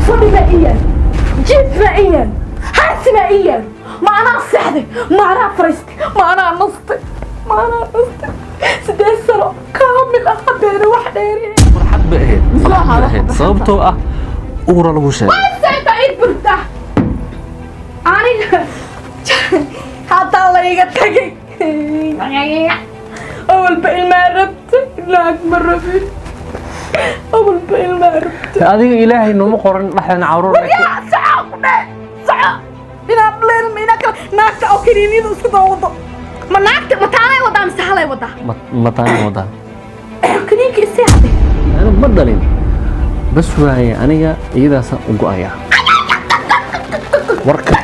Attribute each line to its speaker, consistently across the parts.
Speaker 1: فضيبائيا جسمائيا حاسمائيا ما أنا صحدي ما أنا فرستي ما أنا نصتي سديد سنة كامل أخديني وحديني
Speaker 2: فرحت بأهد صوبته أورا لغو شيء
Speaker 1: واسعت عيد برتاح أنا حتى الله يقتقي أول بقى ما ربت لا أكبر ربي أول بقى ما ربت
Speaker 2: هذه إلهي إنه مقرن نحن عورون
Speaker 1: يا ساعة إنا بلين مينك ناكت أو كريني ذو سكتا وضع ما ناكت متانا وضع مسحلا وضع
Speaker 2: متانا وضع
Speaker 1: كرينك إسيادي
Speaker 2: أنا ببدلين بس وهي أنا إذا سأقو أيها وركب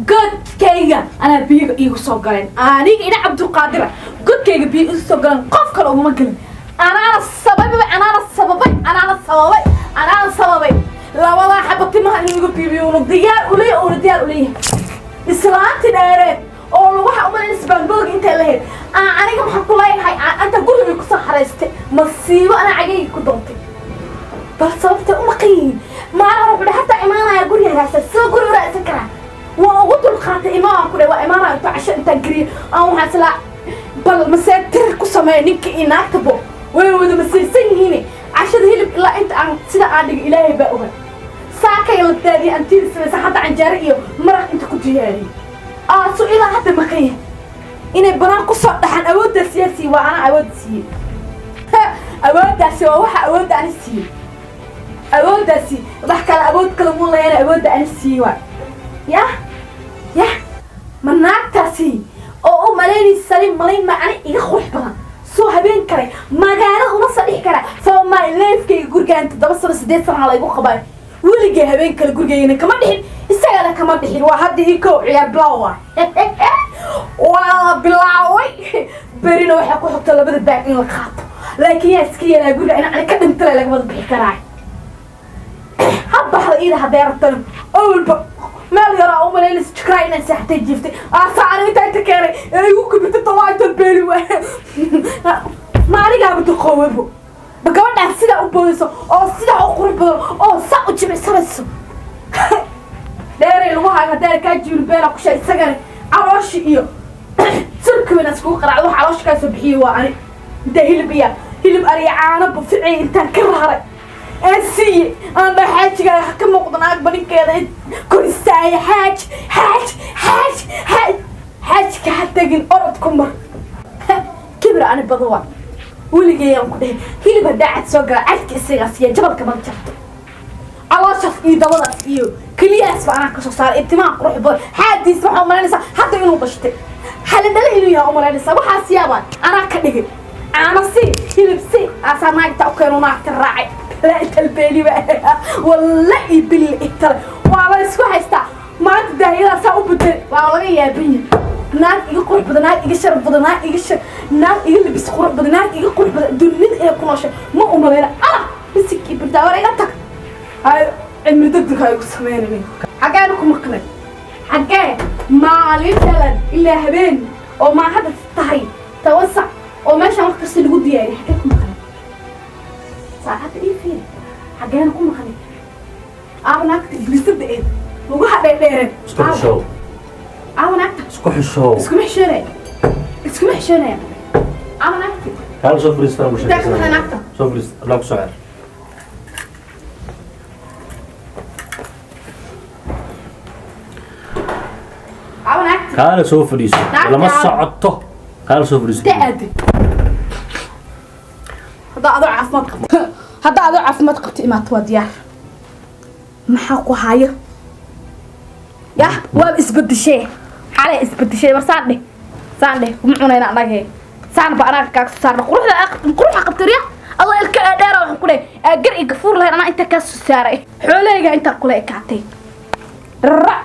Speaker 1: good كيجا أنا بيجو يوصل قرن أنا إنا عبد القادر good كيجا بيجو يوصل قرن قف كله وما قلن أنا السبب لا والله حبتي ما يجو بيجو وديار وليه إسلام تنارد أو لو واحد أمر الإسبان بوج أنت اللي أنا كم حكوا لي هاي أنت قولي بيكسر حرست مصيبة أنا عجيب كدومتي بس صرفت أمقين ما أعرف ولا حتى إمانة يقول لي رأس سو قولي رأس كره وأقول الخات إمانة كله وإمانة أنت عشان تجري أو حسلا بل مسير ترك سماينك إناكتبو وده مسير هنا عشان هلب إلا أنت عن سيدا عندك إلهي بقوها ساكا يلا تاني أنتي سمسا حتى عن جارئيو مرق أنت كنت جاري سؤال حتى مقيه إني بران قصة دحن أود السياسي وأنا أود السياسي أود السياسي ووحا أود عن السياسي أود السياسي بحكي على أود كلام الله أنا أود عن السياسي يا مناك تاسي أو ملايين السليم ملايين معنا يخوح بها سو هبين كري ما قاله وما صديق كري فما الليف كي يقول كأنت دبصر سديت سنة على يبغى خباي ولقي هبين كل جورجينا كمان دحين السجالة كمان دحين واحد يكو عيال بلاوة بلاوي برينا وحكوا حتى لا بدأ باقين الخاط لكن يا سكية لا يقول أنا كنت ترى لك بدأ بحكراي هبح إيده هديرتنا أول ما يرى أم ليلس تكراينا ساعتين جفتي أصعد أنت كاري يوكل بتطلعت البيلي ما رجع بتخوفه بقولنا سيدا أبوسه أو سيدا أقرب أو ساق جمع سرسه داري الواحد هداري كاجي البيرة كشيء سجن عروش إياه سرك من أسكو قرع روح عروش كاسبحي وأنا ده هلب أريعانة بفعي أنت كرهري أسي أنا حاج قال حكم قطنا أكبر كذا كل ساعة حاج كحتى جن أرد كمر كبر أنا بضوع ولقي يوم كده هي اللي بدأت سوق عشك السياسية جبل كمان شفته على شف إيده ولا إيه كل ياس أنا كشخص صار اجتماع روح بول حد يسمع أمر النساء حتى ينو بشتى حل دليل يا أمر النساء وحاسيابا أنا كده أنا هي لبسي أسمع تأكلوا معك الراعي لا البيلي بقى والله بالله ترى والله اسكو حيستا ما تدايلا ساو بدل والله يا بني ناك يقول بدنا يشرب بدنا يشرب ناك يلبس قرب بدنا يقول دنيد إلى كل شيء ما أمرنا مسكي بدور إلى تك هاي عمري ضدك هاي قسمين حكيناكم مقلد حكي ما ليسلا إلا هبين أو ما حدث تهي توسع أو ماشي وقت السلوك ديالي حكيكم مقلد ساعات إيه فين حكيناكم مقلد أنا أكتب بلسد إيه وجوه بيرن
Speaker 2: شو
Speaker 1: أنا أكتب اسكو محشرة أنا أكتب
Speaker 2: هل شوف ريستوران مش
Speaker 1: تاكل أنا أكتب
Speaker 2: شوف ريستوران لا بسعر
Speaker 1: أنا أكتب
Speaker 2: هل شوف ريستوران لما صعدته هل شوف ريستوران
Speaker 1: تأدي هذا أضعف ما تقبل هذا أضعف ما تقبل ما توديار محاكو هاي يا واب اسبد شيء على اسبد شيء برساني ساني ومعنا هنا نجى سان بأنا كاك سان قروح قبتريا الله الكادر وحكولي أجر يقفور له أنا أنت كاس ساري حولي أنت قولي كعتي رع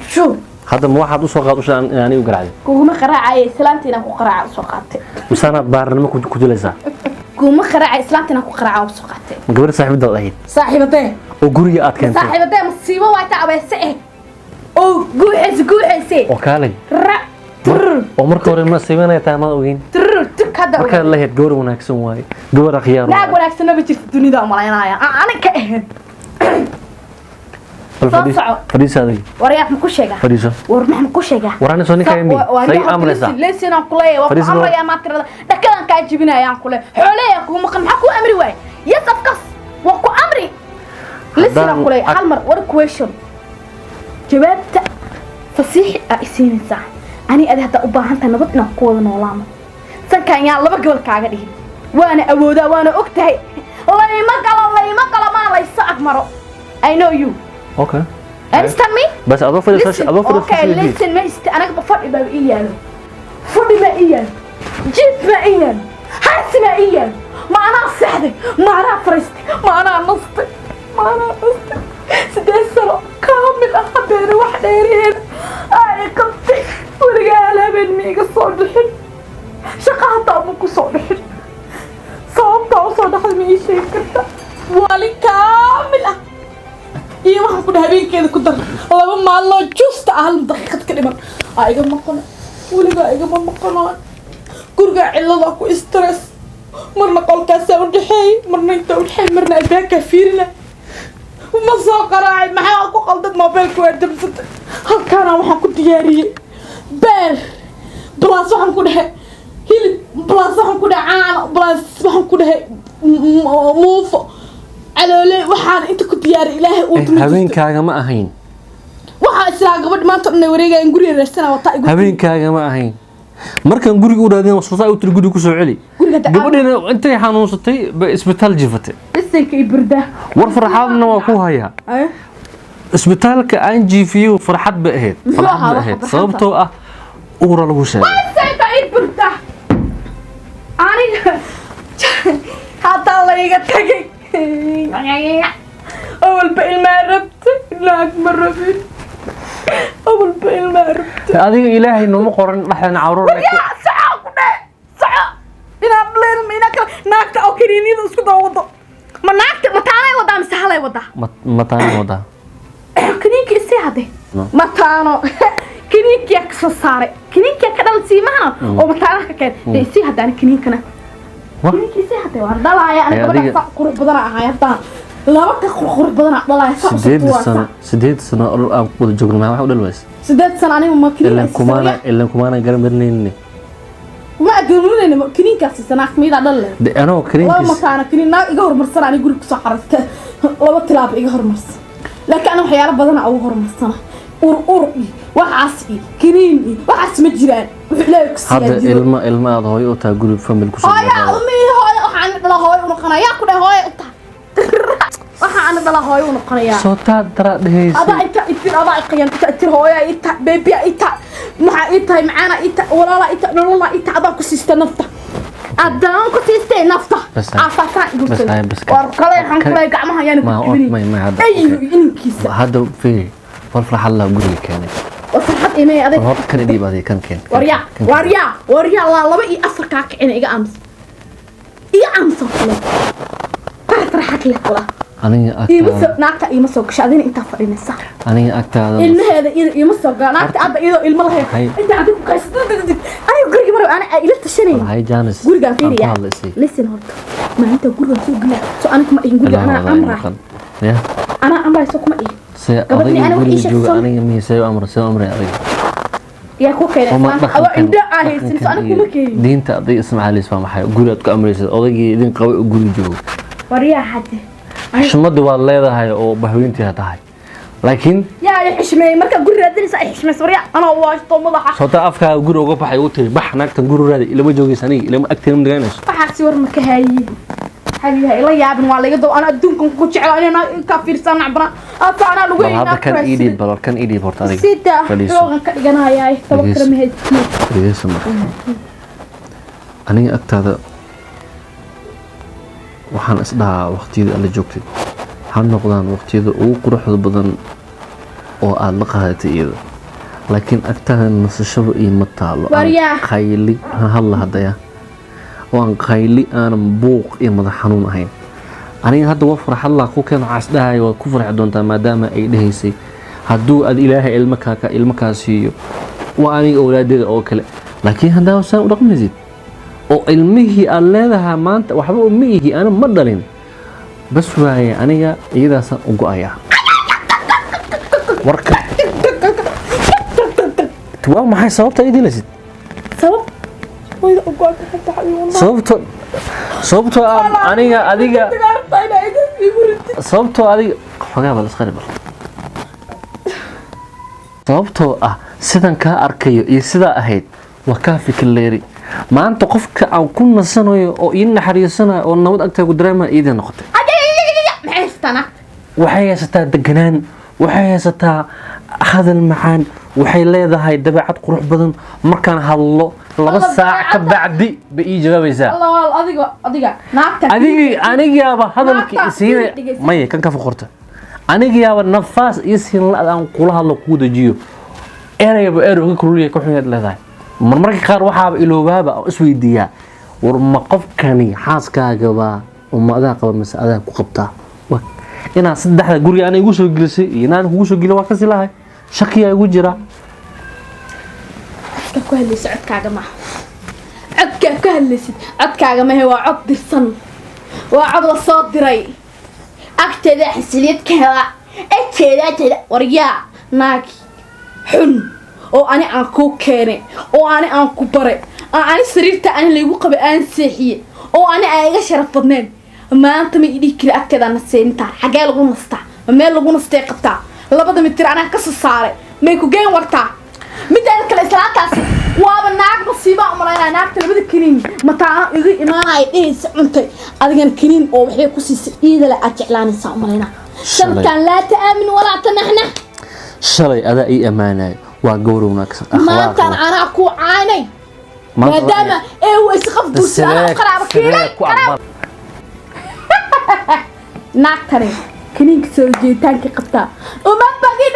Speaker 1: شو
Speaker 2: هذا مو واحد وسوقات وش يعني وقرعي
Speaker 1: كوما قراعي سلامتنا كقراعة وسوقاتي
Speaker 2: مسانا بارنا ما كنت لسه
Speaker 1: كوما قراعي سلامتنا كقراعة وسوقاتي
Speaker 2: قبل صاحب الدولة هيد
Speaker 1: صاحبتين
Speaker 2: وقولي أتكلم
Speaker 1: صاحب ده مصيبة وايتا أبيسه أو جوحس
Speaker 2: وكالي
Speaker 1: رع
Speaker 2: ومرك ورا المصيبة أنا تامل وين
Speaker 1: ترك هذا
Speaker 2: مرك الله يتجور وناكسون واي جور خيار
Speaker 1: لا أقول لك سنة بتشوف الدنيا ده ملايين أنا كأهن
Speaker 2: فريس هذا
Speaker 1: ورياك مكوشة
Speaker 2: فريسة
Speaker 1: ورمح مكوشة
Speaker 2: ورانا سوني كايمي سي أمر سا
Speaker 1: ليش أنا كلية وأمر يا ما ترى ده كلام كاي جبنا يا كلية حوليك ومقن معكو أمري واي يسفكس وكو أمري ليش أنا كلية عالمر وركويشن جوابت فصيح أسين ساعة أنا أده هذا أبغى أنت نبضنا قوة نولام سن كان يا الله بقول كعادي وأنا أبودا وأنا أكتهي الله يمقل ما الله يساعد مرة I know you
Speaker 2: أوكي
Speaker 1: understand me
Speaker 2: بس أضاف
Speaker 1: okay listen ما أنا بفرق بين إياه فرق ما إياه جيت ما إياه حس ما إياه ما أنا صحدي ما أنا فرستي ما أنا نصتي سدي سنة كامل أخبر واحدة يرين كنت ورجالها بين ميقا صادحين شقاطة أبوكو صادحين صوبتا وصادحة ميشي كنت والي كامل iyo waxaan ku dhahay habeenkeeda ku dar laba maalmo just hal daqiiqad ka dhiman iga maqan waliga iga maqan guriga cilada ku stress marna qolkaas aan dhaxay marna inta u dhaxay marna albaabka fiirina uma soo qaraay maxaa ku qaldad mobilka waa dabsatay halkaana waxaan ku diyaariyay beer plus waxaan ku dhahay hilib plus waxaan ku dhahay caano plus waxaan ku dhahay muufo على waxaan inta ku diyaar ilaahay uu tumay
Speaker 2: habeenkaaga ma ahayn
Speaker 1: waxa isla gabadh maanta inay wareegaa in guriga reesana wata igu
Speaker 2: habeenkaaga ma ahayn markan guriga u raadin wasfaa u tir guriga ku soo celi gabadhina intay xanuunsatay isbitaal jifatay
Speaker 1: isinka iburda
Speaker 2: war farxadna waa ku haya isbitaalka aan jiifiyo farxad ba ahayd sababtoo ah uura lagu sheegay
Speaker 1: isinka iburda aniga hada la iga tagay أول بقى ما ربت لا مرة فين أول بقى ما ربت
Speaker 2: هذه إلهي إنه مقارن نحن عورنا
Speaker 1: يا ساعة إن أبلين منك ناكت أو كريني نسكت أوضة ما ناكت ما تاني وضع مسهلة وضع
Speaker 2: ما تاني وضع
Speaker 1: كنيك إسي هذا ما تانو كنيك يكسر صاري كنيك يكدل سيمانا وما تانو كان إسي هذا أنا كنيكنا كنيك إسي هذا وأنا ضلايا أنا قبل قرب بدنا عيطان لا بك قرب بدنا ضلايا
Speaker 2: سديد سنة أنا أقول جوجل ما واحد ولا بس
Speaker 1: سديد سنة أنا ما كنيك
Speaker 2: إلا كمان قرب مني
Speaker 1: ما أقولون إنه كنيك أسي سنة خميد عدل
Speaker 2: أنا وكنيك
Speaker 1: والله ما كان كنيك إيجار مرسل أنا أقول لك صحرت لا بتلعب إيجار مرسل لكن أنا حيارة بدنا أو إيجار مرسل أورقي وعصي كريمي وعص مجران ولا يكسر
Speaker 2: هذا إلما هذا هاي أوتا جروب فاميل كوسا
Speaker 1: هاي أمي هاي وحنا بلا هاي ونقنا يا كده هاي أوتا وحنا بلا هاي ونقنا يا
Speaker 2: صوتات ترى ده
Speaker 1: أبا إنت أبا قيان تأثير هاي إنت بيبي إنت مع إنت معنا إنت ولا لا إنت ولا إنت أبا كسيست نفطة أدام كسيست نفطة عفاكا
Speaker 2: بس
Speaker 1: وكلا حنكلا يقعمها يعني
Speaker 2: ما هذا
Speaker 1: أيوه إنكيس
Speaker 2: هذا فيه والفرح الله قولي كانت
Speaker 1: وفرحت إيمي أذيك
Speaker 2: كان دي بعدي كان
Speaker 1: وريا الله لبي أفرك عين إيجا أمس ولا فرحت لك ولا
Speaker 2: أنا
Speaker 1: أكتر ناقة يمسوق شادين أنت فرينا صح
Speaker 2: أنا أكتر
Speaker 1: هذا يمسوق ناقة أبدا إذا الملهى أنت عندك كاس أنا قولي مرة أنا إلت الشني
Speaker 2: هاي جانس
Speaker 1: قولي قال فيني يا لسه هرت ما أنت قولي سوق لا سو أنا كم قولي أنا أمره أنا أمره سوق ما
Speaker 2: قبلني أنا وإيش أنا يمي سوي أمر أريد
Speaker 1: يا كوكي أنا عند عايز أنا كوكي
Speaker 2: دين تأذي اسمع علي اسمع محي قولي أتك أمر يصير أضيق دين قوي قولي جو
Speaker 1: وريا حد
Speaker 2: حشمد والله ده هاي أو بهوينتي هاي لكن
Speaker 1: يا حشمي مركب قولي ردني صحيح حشمي وريا أنا واش طمضة
Speaker 2: صوت أفكار قولي وقف حيوتي بح ناكت قولي ردي إلا ما جوجي سني إلا ما أكتر من دقيقة
Speaker 1: بحاسي ورمك هاي حبيبي الله يا ابن والله يدو انا ادونكم كنت انا كافير سنه عبنا انا لوين
Speaker 2: هذا كان ايدي بلور كان ايدي بورتاري
Speaker 1: سيدا لوغان كدغناياي توكر مهد
Speaker 2: ريسم اني اكتاده waxaan isdhaa waqtiyada la joogtay ha noqdaan waqtiyada ugu quruxda badan oo aad la qaadatay iyada laakiin agtaada nasashada iyo mataalo qayli halla hadaya waan qayli aan buuq iyo madax xanuun ahayn aniga hadda waa farxad la ku keen caas dhahay waa ku farxi doontaa maadaama ay dhahaysay hadduu ad ilaahay ilmo kaa siiyo waa aniga awlaadeeda oo kale laakiin haddaa saan u dhaqmaysid oo ilmihii aad leedahaa maanta waxba uma ihi ana ma dhalin bas waaye aniga iyadaasaan u go-ayaa warka waa maxay sababta ay dilaysid sababtoo aniga adiga sababtoo adiga xogaa bal isqari bal sababtoo sidan kaa arkayo iyo sidaa ahayd waa kaa fikirleeri maanta qofka aan ku nasanayo oo ii naxariisanayo oo nabad agtaagu dareemaya iidin noqotay waxay haysataa deganaan waxay haysataa hadal macaan waxay leedahay dabeecad qurux badan markaan hadlo 2 saac ka bacdi ba ii jawaabaysaa anigaaba hadalkii isiinay maya kan ka foqorta anigaaba nafaas iyo siin la aan kula hadlo ku dajiyo erayba erayga kulliye ka xunad leedahay marmarka qaar waxaaba iloobaaba isweydiiyaa war ma qofkani xaaskaagaba ummadaa qaba mise adaa ku qabtaa inaa saddexda guriga aan igu soo gelisay iyo inaan kugu soo gelin waa ka silahay shakiya igu jira
Speaker 1: ka ku hadlaysid codkaaga ma codka ka hadlaysid codkaaga ma waa cod dirsan waa cod la soo diray agteeda xasiliyad ka hela agteeda waryaa naagi xun oo ani aan ku keenay oo ani aan ku bare ani sariirta aan leegu qabay aan seexiye oo ani ay iga sharaf badneen maanta ma idii kiri agteeda naseenta xagee lagu nastaa meel lagu nastay qabtaa 2 mitir anaa ka soo saaray may ku geen wartaa midaan kale islaantaas waaba naag musiiba umaleynaa naagta 2 kiniin mataa iga imaanay dhees cuntay adigan kiniin oo waxay ku siisay iidala aad jeclaanaysaa umaleynaa shalkan la taamin wala tanahna
Speaker 2: shalay adaa ii amaanay waa gowr wanaagsan
Speaker 1: maanta anaa ku caanay maadaama ee way isqaf bulshada qaraabo kiilay naagtani kiniinka soo jeeditaanka qabtaa uma bagin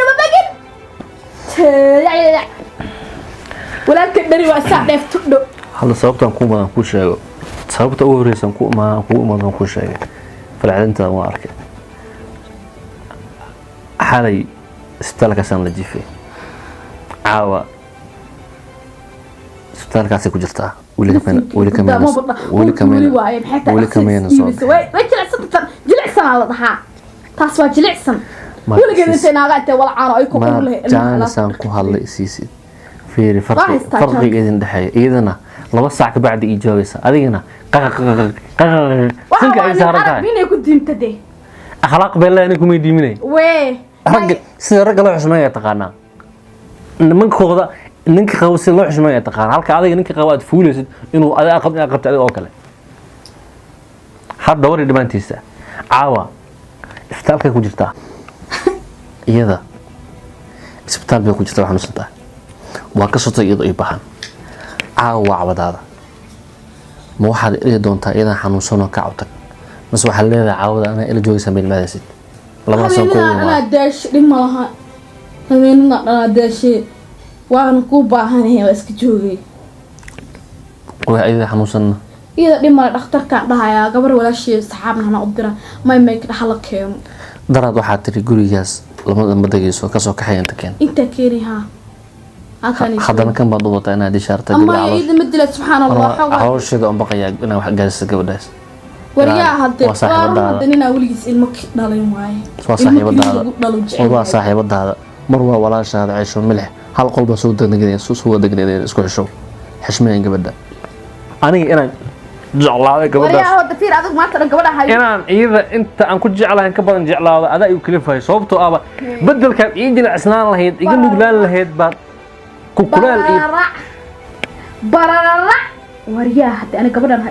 Speaker 1: walaalka dhari waa saa dheef tudho
Speaker 2: hada sababtan ku madan ku sheego sababta ugu horeysan ku madan ku sheegay falcelinta waa arkay xalay isbitaalka san la jifay caawa isbitaalkaas ku jirtaa weli kameen jilicsan la dhahaa taas waa jilicsan weligeed inta naaga inta wala caano ay ku qulay jaanisaan ku hadlay siisid fiiri farqiga idin dhaxay iyadana 2 saac ka bacdi ii jawaabaysa adigana sinka ay saarantahay
Speaker 1: inay ku diintade
Speaker 2: akhlaaq beelaan ku meediminay rag sida rag la xusmeeyo taqaana nimankooda ninka qabo si loo xusmeeyo taqaan halka adiga ninka qabo aad fuulaysid inuu adiga qabta adiga oo kale hadda wari dhimaantiisa caawa isbitaalka ku jirtaa iyada isbitaal bay ku jirtaa waxaan u santaa waa ka sotay iyadoo ay baxan caawa wacbadaada ma waxaad ila doontaa iyadan xanuunsanoo ka cawtag mas waxaa leedahay caawada anaa ila joogaysaa meel maadaysid laba sano ku
Speaker 1: anaa daash dhima laha habeenina dhanaa daashee waan ku baahanahay waa iska joogay
Speaker 2: waa iyada xanuunsanna
Speaker 1: iyada dhima dhakhtarkaan dhahayaa gabar walaashii saxaabna hana u dira may ka dhaxla keeno
Speaker 2: daraad waxaa tiri gurigaas lamada madagayso ka soo kaxay inta keen
Speaker 1: inta keeni haa
Speaker 2: haddana kan baad u wataa inaad ishaartay
Speaker 1: ama iyada madila subxaanallah
Speaker 2: hawsheeda un baqayaa inaa wax gaarisa gabadhaas
Speaker 1: waryaa hadda ninaa weligiis ilmo dhalin waaye
Speaker 2: waa saaxiibadaada mar waa walaashaada ceesho milix hal qolba soo degnay isku xisho xishmeyn gabadha aniga inaan jeclaaday gabadhaas inaan iyada inta aan ku jeclahay ka badan jeclaado adaa igu kalifahay sababtoo ah bedelkaad ii jilicsanaan lahayd iga nuglaan lahayd baad ku kulaal
Speaker 1: barara waryaa hadda aniga gabadhan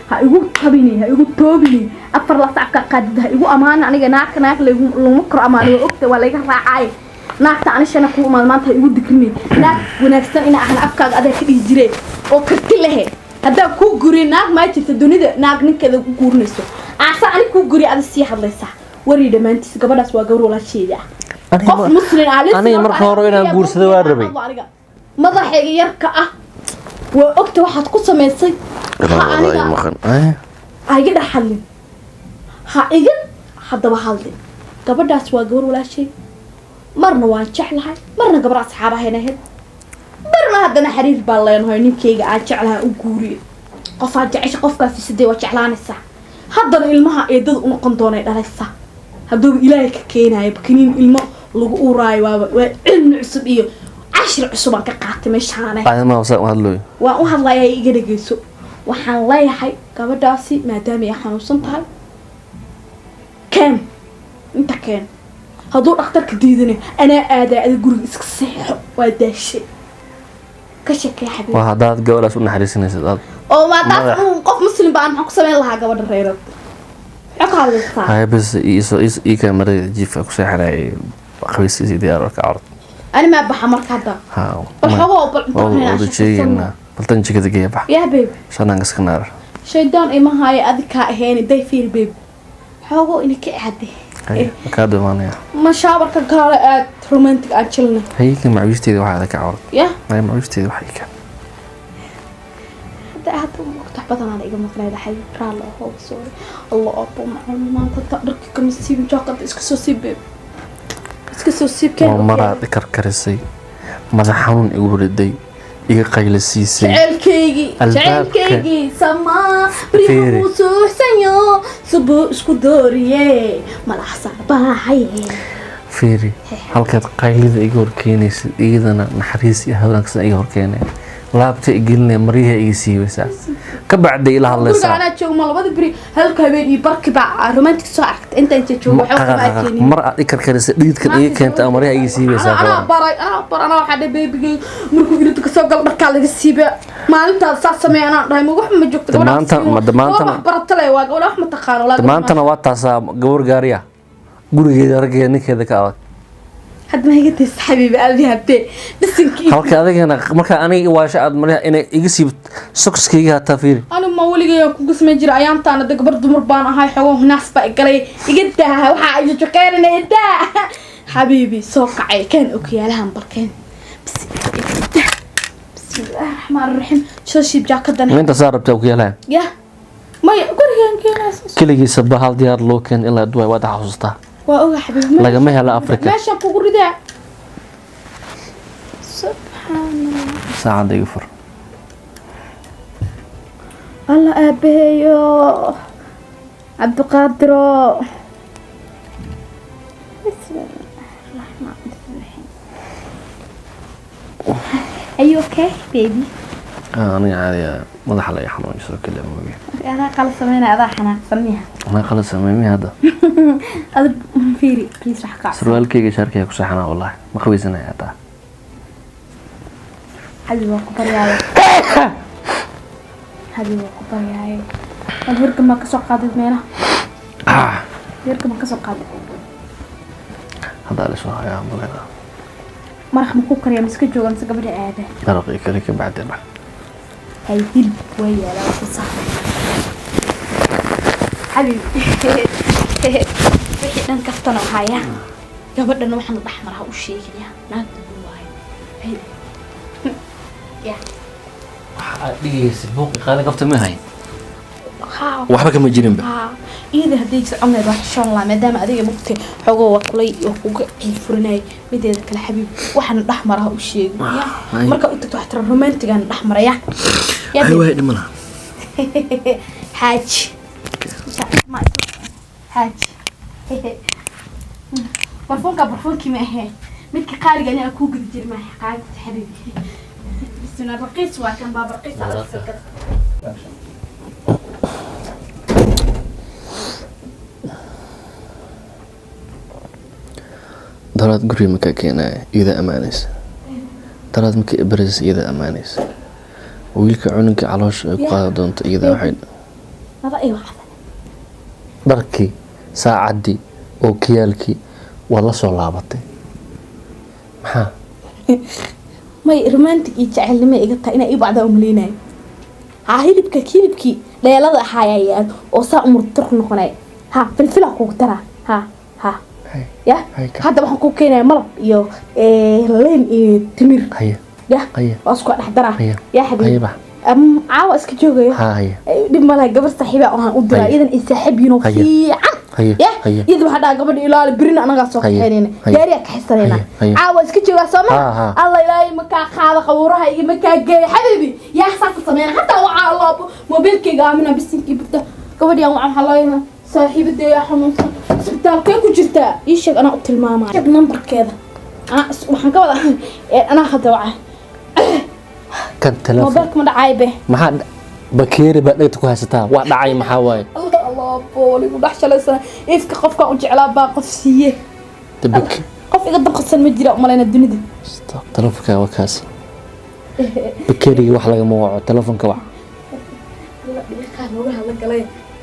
Speaker 1: ha igu tabini ha igu toobini afar la sacka qaadida ha igu amaana aniga naag lagu karo amaana waa ogta waa laga raacay naagta anishana ku imaan maanta igu dikrini naag wanaagsan ina ahna afkaaga adaa ka dhigi jiray oo karti lahayd hadaa ku guri naag ma jirto dunida naag ninkeeda ku guurnayso aasa ani ku guri aad si hadlaysaa wari dhamaantiis gabadhaas waa gabar walaasheeda qof muslim
Speaker 2: aniga marka hore inaan guursado waa rabay
Speaker 1: madaxayga yarka ah waa ogta waxaad ku sameysay aniga dhaxalin ha igan haddaba halde gabadhaas waa gabar walaashay marna waan jeclahay marna gabar asxaabahayna ahayd marna haddana xiriir baan leenahay ninkayga aan jeclahay u guuriyo qofaa jecesha qofkaasi sidee waa jeclaanaysaa haddana ilmaha eedada u noqon doonay dhalaysaa hadduuba ilaahay ka keenayo bakaniin ilmo lagu uuraayo waa cilmi cusub iyo cashir cusub aan ka qaatay meeshaane waan u hadlayaa iga dhegeyso waxaan leeyahay gabadhaasi maadaama ay xanuunsan tahay keen inta keen hadduu dhakhtarka diidanayo anaa aadaa ada guriga iska seexo waa daashay ka sheekay xabiib
Speaker 2: waa haddaad gabadhaas u naxariisanaysid aad
Speaker 1: oo maadaas qof muslim baan maxaan ku samayn lahaa gabadha reerad maxaa ka hadlaysaa
Speaker 2: haya bas ii kaamarada jiifka ku seexanayay qabayskiisii diyaararka cawrad
Speaker 1: ani maa baxa marka hadda
Speaker 2: wada sheegaynaa baltan jikada geeya bax
Speaker 1: yaa beeb
Speaker 2: shanaan iska naarar
Speaker 1: shaydaan imahaayo adikaa ahayn day fiir beeb xoogo ina ka cade
Speaker 2: kaa dhimaanaya
Speaker 1: ma shaabarka kaale aad romantic aan jilna
Speaker 2: hayka macawiisteeda waxaa ada ka cawrad
Speaker 1: ya
Speaker 2: macawiisteeda waxay ka
Speaker 1: hadda waqti badan iga maqnayda xabiib raal oo soo Allah oo macaan maanta dharka kama siib jaaqad iska soo siib beeb iska soo siib keen
Speaker 2: maraa dhikar karisay madax xanuun igu riday iga qayla siisay
Speaker 1: jacaylkaygii samaa beriyaha uu suuxsanyo subu isku dooriye madax saarbaaxaye
Speaker 2: fiiri halkaad qaylida iga horkeenaysid iyadana naxariis iyo hawlaankasan iga horkeenaya laabta igelinaya maryaha iga siibaysaa ka bacday ila hadlaysaa
Speaker 1: anaa joogma labada beri halka habeen iyo barki baa romantic soo aragtay inta inta joogo
Speaker 2: mar aad dhikar karisay dhididkan iga keenta maryaha iga siibaysaa
Speaker 1: anaa waxaa dhe beebigay markuu irinta kasoo gal dharkaa laga siiba maalintaas saa sameey anaa dhahay ma wax ma joogto baratale waa gabadha wax ma taqaano
Speaker 2: maantana waa taasaa gabar gaariya gurigeeda raggeeda ninkeeda ka adag
Speaker 1: hadda ma iga taysa xabiibi albi habbe dhisankii
Speaker 2: halka adigana markaa aniga waasha aad maryaha inay iga siibto sokskayga hataa fiiri
Speaker 1: anigu ma weligay ku gasmay jira ayaantaana de gabar dumar baan ahay xogo naas baa galay iga daa waxa ay jokeerinay daa xabiibi soo kacay kan okiyaalahan barkeen bismillaahi raxmaani raxiim soo shiib jaakadan
Speaker 2: inta saar rabtaa okiyaalahan
Speaker 1: ya maya gurigaan keenaas
Speaker 2: kaligiisa bahal diyaar loo keen ilaa duway waad xasuustaa
Speaker 1: waa oga xabiibi
Speaker 2: lagama helo Afrika
Speaker 1: meesha kugu ridaa subhanallah
Speaker 2: saacad iga fur
Speaker 1: alla aabaheeyo cabdiqaadiro Are you okay, baby?
Speaker 2: أنا عادي ماذا حلا يحنون يسوي كله موجي.
Speaker 1: أنا قال سمينا هذا حنا سميها.
Speaker 2: أنا قال سميني هذا.
Speaker 1: هذا فيري بليز راح قاعد.
Speaker 2: سروال كي شاركة كوسحنا والله ما خويزنا يا تا.
Speaker 1: حبيبي وقبر ياي. حبيبي وقبر ياي. الورك ما كسر قادة مينا. الورك ما كسر قادة.
Speaker 2: هذا اللي شو يا مولنا.
Speaker 1: مرخ مكوكر يا مسك جوجا مسك قبل عادة.
Speaker 2: أرقي كلك بعدين.
Speaker 1: هاي دل ويا لا تصح. حبيبي. وحنا نكفتنا وهايا. قبل إنه إحنا نحمرها وشيء يا نقدر واي. يا.
Speaker 2: دقيقة سبوق خالد قفت ما هاي. وحبك ما يجرين به.
Speaker 1: إذا هديك عمري راح إن شاء الله ما دام أديك بقتي حقوق وكلي وحقوق الفرناي بدي ذاك الحبيب وحنا نحمرها وشيء يا. مركب أنت تحت الرومانتيك أنا نحمر يا.
Speaker 2: هاي واحد منها.
Speaker 1: حاج. ما حاج. برفون كي ما هي. متك قارق أنا أكو قد جري معي قارق حبيبي. بس أنا رقيس وكان باب رقيس على السكر.
Speaker 2: درات قري مكا كينا إذا أمانيس درات مكا إبرز إذا أمانيس ويلك عنك علاش قادنت إذا واحد
Speaker 1: هذا أي واحد
Speaker 2: دركي ساعدي وكيالكي والله صلابتي ها
Speaker 1: ما رومانتيك يجعل لما يقطع إنا يبعد أملينا عاهلبك كيلبكي لا يلا حيايات وصا أمر تروح نقناي ها في الفيلم كوك ترى ها يا هذا waxaan ku keenay malab iyo leen iyo timir ya wasku dhaxdara ya xabiib caawa iska joogayo dib malaha gabar saaxiiba oo aan u diray idan ay saaxiib yiino fiican يا يذبح هذا قبل إلى برينا أنا قاصو حينين جاري كحسرينا عاوز كتير قاسمة الله إلهي مكا خاض قورها يجي مكا جاي حبيبي يا حساس الصمين حتى وعى الله موبيلك قامنا بسنكي بده قبل يوم عم حلايها صاحب الدي يا حمص سبتال كيف جرتا إيش أنا قلت الماما جاب نمبر كذا أنا وحن قبل أنا أخذت وعى
Speaker 2: كان تلفون
Speaker 1: موبيلك ما عايبه
Speaker 2: ما حد بكيري بدك هستا وقت عاي محاوي
Speaker 1: الله بولي ودحش لسه إفك قفك وجعلها باقف سيه
Speaker 2: تبك
Speaker 1: قف إذا دقص المجرى ومالنا الدنيا دي
Speaker 2: استغفر تلفونك وكاس بكيري wax laga mooco telefonka wax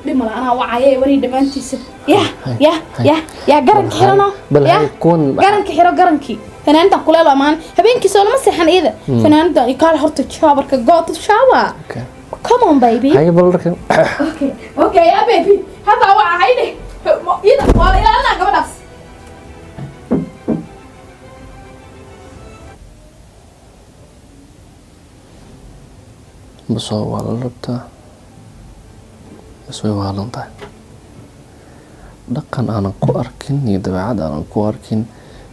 Speaker 2: لما أنا وعيه وري دمانتيس يا قرن كحرنا يا قرن كحرة قرنكي فنان ده كله لمان هبينك سوى ما سحن إذا فنان ده يقال هرت شاور كقاط شاور come on baby هاي بقولك
Speaker 1: اوكي يا بيبي هذا وعى هيدي إذا ولا إلى أنا قبل
Speaker 2: بس هو على الربطة بس هو على الانطاع دقن أنا كواركين يدبعد أنا كواركين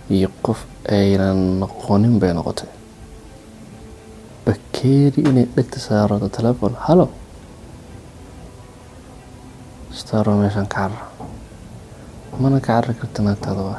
Speaker 2: يقف أينا نقونين بين قطي بكيري إني لك سيارة التلفون هلو استارو ميشان كعرة ما أنا كعرة كرتنا تدوى